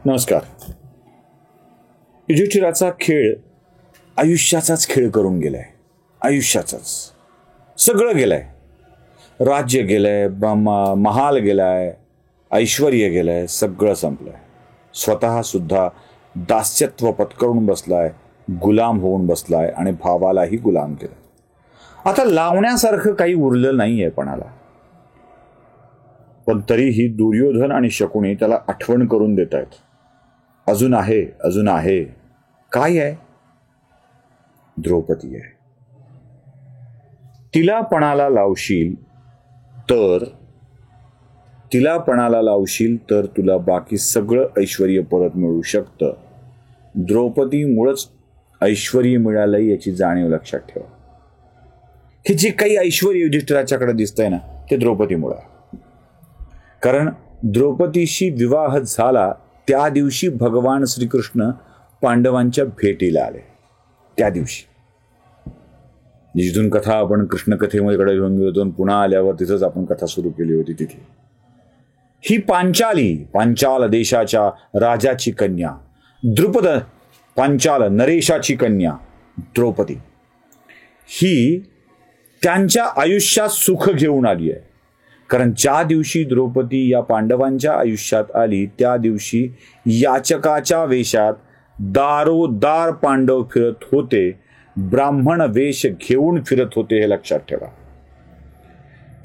नमस्कार. युधिष्ठिराचा खेळ आयुष्याचाच खेळ करून गेलाय. आयुष्याचाच सगळं गेलंय. राज्य गेलंय, महाल गेलाय, ऐश्वर्य गेलंय, सगळं संपलंय. स्वतः सुद्धा दास्यत्व पत्करून बसलाय, गुलाम होऊन बसलाय आणि भावालाही गुलाम केलं. आता लावण्यासारखं काही उरलं नाहीये पणाला. पण तरीही दुर्योधन आणि शकुनी त्याला आठवण करून देत आहेत. अजून आहे, अजून आहे. काय आहे? द्रौपदी आहे. तिला पणाला लावशील तर तुला बाकी सगळं ऐश्वर्य परत मिळू शकतं. द्रौपदी मुळच ऐश्वर्य मिळालंय याची जाणीव लक्षात ठेवा. हे जे काही ऐश्वर्य युधिष्ठिराच्याकडे दिसतंय ना, ते द्रौपदीमुळे. कारण द्रौपदीशी विवाह झाला त्या दिवशी भगवान श्रीकृष्ण पांडवांच्या भेटीला आले. त्या दिवशी जिथून कथा आपण कृष्ण कथेमध्ये घेऊन गेलो, पुन्हा आल्यावर तिथंच आपण कथा सुरू केली होती. तिथे ही पांचाल देशाच्या राजाची कन्या, द्रुपद पांचाल नरेशाची कन्या द्रौपदी, ही त्यांच्या आयुष्यात सुख घेऊन आली आहे. कारण ज्या दिवशी द्रौपदी या पांडवांच्या आयुष्यात आली त्या दिवशी याचकाच्या वेशात दारोदार पांडव फिरत होते, ब्राह्मण वेश घेऊन फिरत होते. हे लक्षात ठेवा.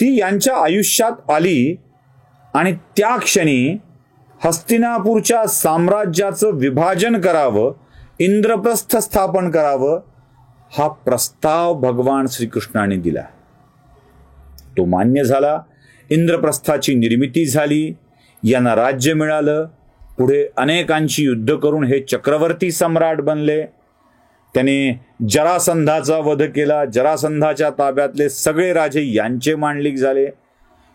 ती यांच्या आयुष्यात आली आणि त्या क्षणी हस्तिनापूरच्या साम्राज्याचं विभाजन करावं, इंद्रप्रस्थ स्थापन करावं, हा प्रस्ताव भगवान श्रीकृष्णाने दिला. तो मान्य झाला. इंद्रप्रस्थाची निर्मिती झाली. यांना राज्य मिळालं. पुढे अनेकांची युद्ध करून हे चक्रवर्ती सम्राट बनले. त्याने जरासंधाचा वध केला. जरासंधाच्या ताब्यातले सगळे राजे यांचे मांडलिक झाले.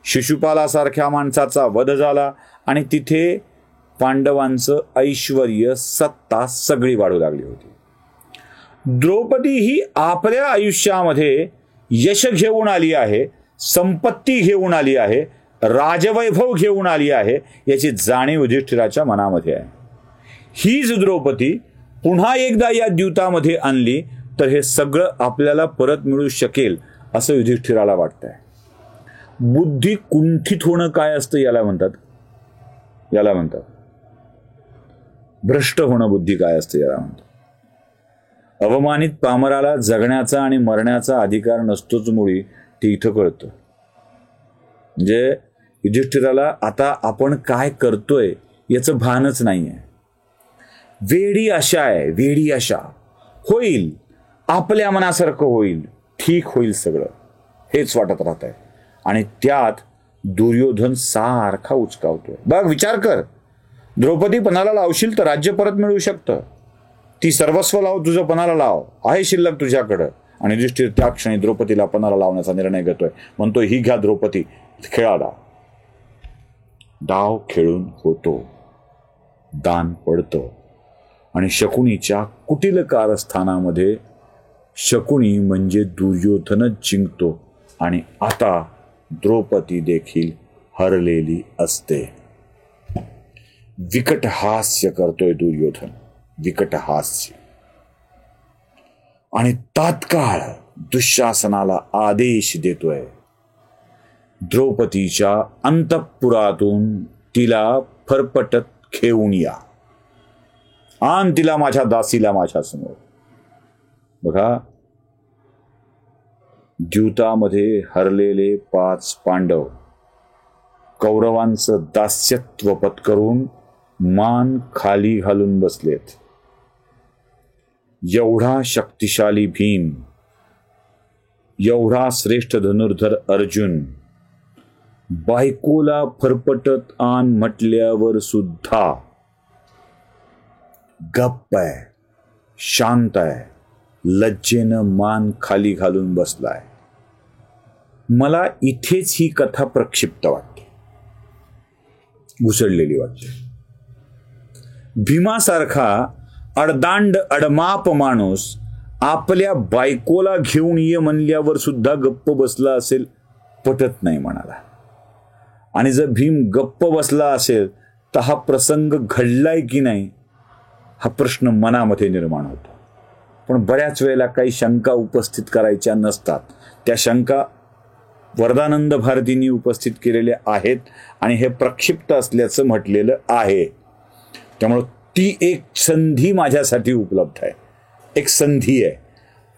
शिशुपालासारख्या माणसाचा वध झाला आणि तिथे पांडवांचं ऐश्वर्य, सत्ता सगळी वाढू लागली होती. द्रौपदी ही आपल्या आयुष्यामध्ये यश घेऊन आली आहे, संपत्ती घेऊन आली आहे, राजवैभव घेऊन आली आहे, याची जाणीव युधिष्ठिराच्या मनामध्ये आहे. हीच द्रौपदी पुन्हा एकदा या द्यूतामध्ये आणली तर हे सगळं आपल्याला परत मिळू शकेल असं युधिष्ठिराला वाटतंय. बुद्धी कुंठित होणं काय असतं याला म्हणतात भ्रष्ट होणं. बुद्धी काय असतं याला म्हणतात. अवमानित पामराला जगण्याचा आणि मरण्याचा अधिकार नसतोच मुळी, ते इथं कळतं. म्हणजे युधिष्ठिराला आता आपण काय करतोय याचं भानच नाहीये. वेडी आशा आहे, वेडी आशा. होईल, आपल्या मनासारखं होईल, ठीक होईल सगळं, हेच वाटत राहत आहे. आणि त्यात दुर्योधन सारखा उचकावतोय. बघ, विचार कर. द्रौपदी पणाला लावशील तर राज्य परत मिळू शकतं. ती सर्वस्व लाव, तुझं पणाला लाव, आहे शिल्लक तुझ्याकडं. आणि युधिष्ठिर त्या क्षणी द्रौपदीला पणाला लावण्याचा निर्णय घेतोय. म्हणतो, ही घ्या द्रौपदी, खेळा. डाव खेळून होतो, दान पडतं. आणि शकुनीच्या कुटील कारस्थानामध्ये शकुनी म्हणजे दुर्योधनच जिंकतो. आणि आता द्रौपदी देखील हरलेली असते. विकट हास्य करतोय दुर्योधन, विकट हास्य. आणि तात्काळ दुःशासनाला आदेश देतोय, द्रौपदीच्या अंतःपुरातून तिला फरफटत घेऊन या, आण तिला माझ्या दासीला माझ्या समोर. बघा, द्यूतामध्ये हरलेले 5 पांडव कौरवांचं दास्यत्व पत्करून मान खाली घालून बसलेत. एवढा शक्तिशाली भीम, एवढा श्रेष्ठ धनुर्धर अर्जुन बायकोला फरफटत आण म्हटल्यावर सुद्धा गप्प आहे, शांत आहे, लज्जेनं मान खाली घालून बसलाय. मला इथेच ही कथा प्रक्षिप्त वाटते, घुसळलेली वाटते. भीमासारखा अडदांड अडमाप माणूस आपल्या बायकोला घेऊन ये म्हणल्यावर सुद्धा गप्प बसला असेल, पटत नाही मनाला. आणि जर भीम गप्प बसला असेल तर हा प्रसंग घडलाय की नाही हा प्रश्न मनामध्ये निर्माण होतो. पण बऱ्याच वेळेला काही शंका उपस्थित करायच्या नसतात. त्या शंका वरदानंद भारतींनी उपस्थित केलेल्या आहेत आणि हे प्रक्षिप्त असल्याचं म्हटलेलं आहे. त्यामुळं ती एक संधी माझ्यासाठी उपलब्ध आहे, एक संधी आहे.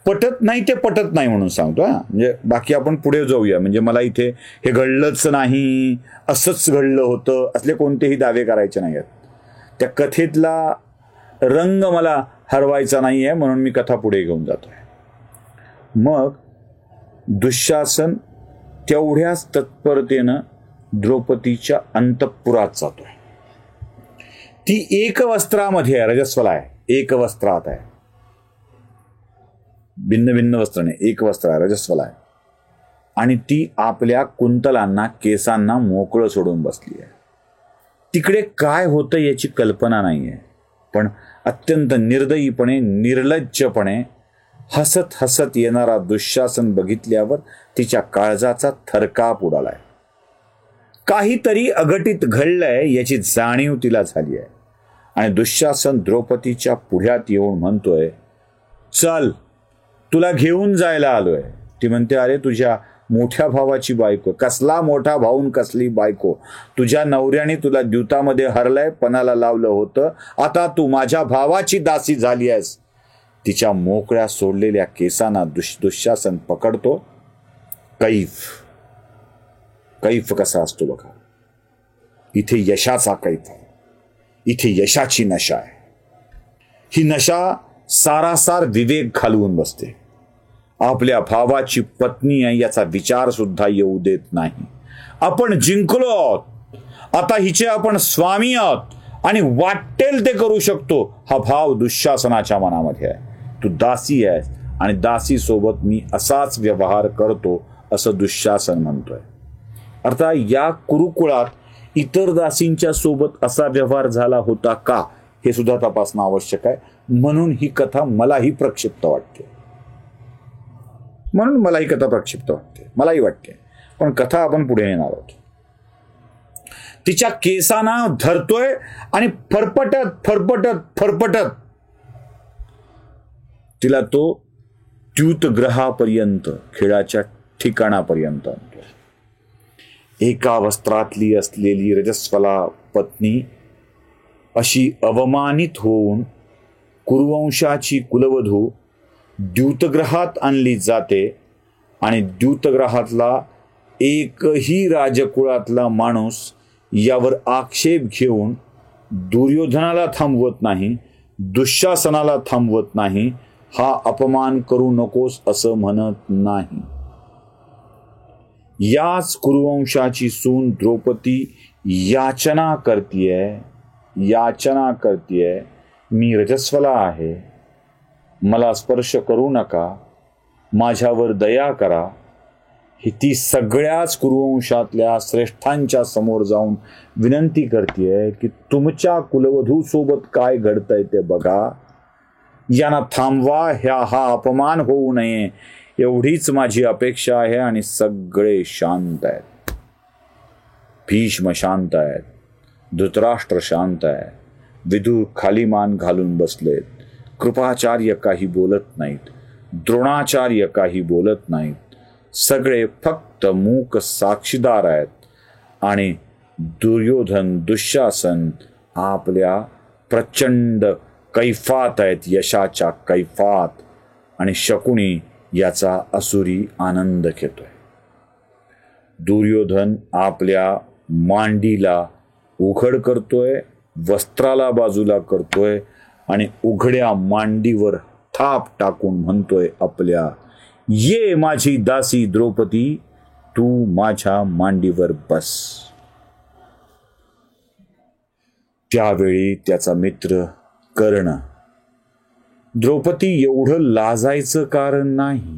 पटत नाही ते पटत नाही म्हणून सांगतो हा. म्हणजे बाकी आपण पुढे जाऊया. म्हणजे मला इथे हे घडलंच नाही, असंच घडलं होतं असले कोणतेही दावे करायचे नाही आहेत. त्या कथेतला रंग मला हरवायचा नाही आहे म्हणून मी कथा पुढे घेऊन जातोय. मग दुःशासन तेवढ्याच तत्परतेनं द्रौपदीच्या अंतःपुरात जातोय. ती एक वस्त्रामध्ये आहे, रजस्वला आहे, एक वस्त्रात आहे, भिन्न भिन्न वस्त्र नाही, एक वस्त्र आहे, रजस्वला आहे. आणि ती आपल्या कुंतलांना केसांना मोकळं सोडून बसली आहे. तिकडे काय होतं याची कल्पना नाही आहे, पण अत्यंत निर्दयीपणे निर्लज्जपणे हसत हसत येणारा दुःशासन बघितल्यावर तिच्या काळजाचा थरकाप उडालाय. काहीतरी अघटित घडलंय याची जाणीव तिला झाली आहे. आणि दुःशासन द्रौपदीच्या पुढ्यात येऊन म्हणतोय, चल तुला घेऊन जायला आलोय. ती म्हणते, अरे तुझ्या मोठ्या भावाची बायको. कसला मोठा भाऊन कसली बायको? तुझ्या नवऱ्याने तुला द्यूतामध्ये हरलंय, पणाला लावलं होतं, आता तू माझ्या भावाची दासी झाली आहेस. तिच्या मोकळ्या सोडलेल्या केसांना दुःशासन पकडतो. कैफ कसा असतो बघा. इथे यशाचा कैफ आहे, इथे यशाची नशा आहे. ही नशा सारासार विवेक घालवून बसते. आपल्या भावाची पत्नी आहे याचा विचार सुद्धा येऊ देत नाही. आपण जिंकलो आहोत, आता हिचे आपण स्वामी आहोत आणि वाटेल ते करू शकतो हा भाव दुःशासनाच्या मनामध्ये आहे. तू दासी आहेस आणि दासी सोबत मी असाच व्यवहार करतो असं दुःशासन म्हणतोय. अर्थात या कुरुकुळात इतर दासींच्या सोबत असा व्यवहार झाला होता का हे सुद्धा तपासणं आवश्यक आहे. म्हणून ही कथा मलाही प्रक्षिप्त वाटते, मलाही वाटते. पण कथा आपण पुढे येणार आहोत. तिच्या केसांना धरतोय आणि फरफटत तिला तो द्यूतग्रहापर्यंत, खेळाच्या ठिकाणापर्यंत आणतो. एका वस्त्रातली असलेली रजस्वला पत्नी अशी अवमानित होऊन कुरुवंशाची कुलवधू द्यूतग्रहात आणली जाते आणि द्यूतग्रहातला एकही राजकुळातला माणूस यावर आक्षेप घेऊन दुर्योधनाला थांबवत नाही, दुःशासनाला थांबवत नाही, हा अपमान करू नकोस असं म्हणत नाही. याच कुरुवंशाची सून द्रौपदी याचना करतीये, मी रजस्वला आहे, मला स्पर्श करू नका, माझ्यावर दया करा. ही ती सगळ्याच कुरुवंशातल्या श्रेष्ठांच्या समोर जाऊन विनंती करतीये की तुमच्या कुलवधू सोबत काय घडतंय ते बघा, यांना थांबवा, हा अपमान होऊ नये एवढीच माझी अपेक्षा आहे. आणि सगळे शांत आहेत. भीष्म शांत आहेत, धृतराष्ट्र शांत आहे, विदुर खाली मान घालून बसलेत, कृपाचार्य काही बोलत नाहीत, द्रोणाचार्य काही बोलत नाहीत. सगळे फक्त मूक साक्षीदार आहेत. आणि दुर्योधन, दुःशासन आपल्या प्रचंड कैफात आहेत, यशाच्या कैफात. आणि शकुनी याचा असुरी आनंद घेतोय. दुर्योधन आपल्या मांडीला उघड करतोय, वस्त्राला बाजूला करतोय आणि उघड्या मांडीवर थाप टाकून म्हणतोय आपल्या, ये माझी दासी द्रौपदी, तू माझ्या मांडीवर बस. त्यावेळी त्याचा मित्र कर्ण, द्रौपदी एवढं लाजायचं कारण नाही,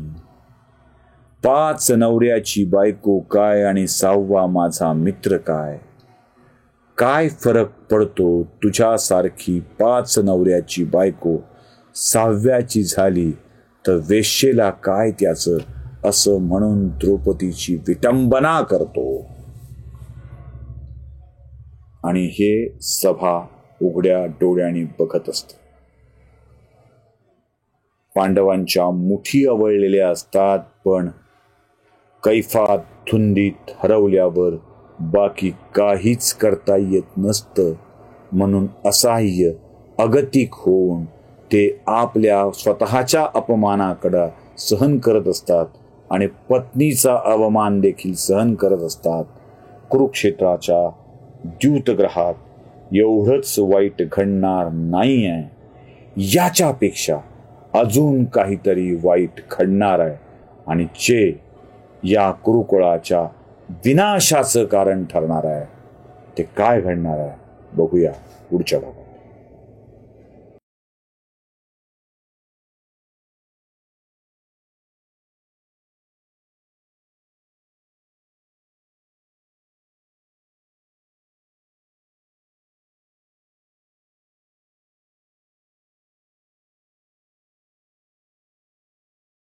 5 नवऱ्याची बायको काय आणि 6वा माझा मित्र काय फरक पडतो? तुझ्यासारखी 5 नवऱ्याची बायको 6व्याची झाली तर वेश्येला काय त्याचं, असं म्हणून द्रौपदीची विटंबना करतो. आणि हे सभा उघड्या डोळ्यांनी बघत असत. पांडवांच्या मुठी आवळलेल्या असतात, पण कैफात धुंदीत हरवल्यावर बाकी काहीच करता येत नसतं. म्हणून असहाय्य अगतिक होऊन ते आपल्या स्वतःच्या अपमानाकडे सहन करत असतात आणि पत्नीचा अवमान देखील सहन करत असतात. कुरुक्षेत्राच्या द्यूतग्रहात एवढंच वाईट घडणार नाही आहे, याच्यापेक्षा अजून काहीतरी वाईट घडणार आहे, आणि जे या कुरुकुळाच्या विनाशाचं कारण ठरणार आहे. ते काय घडणार आहे बघूया पुढच्या भागात.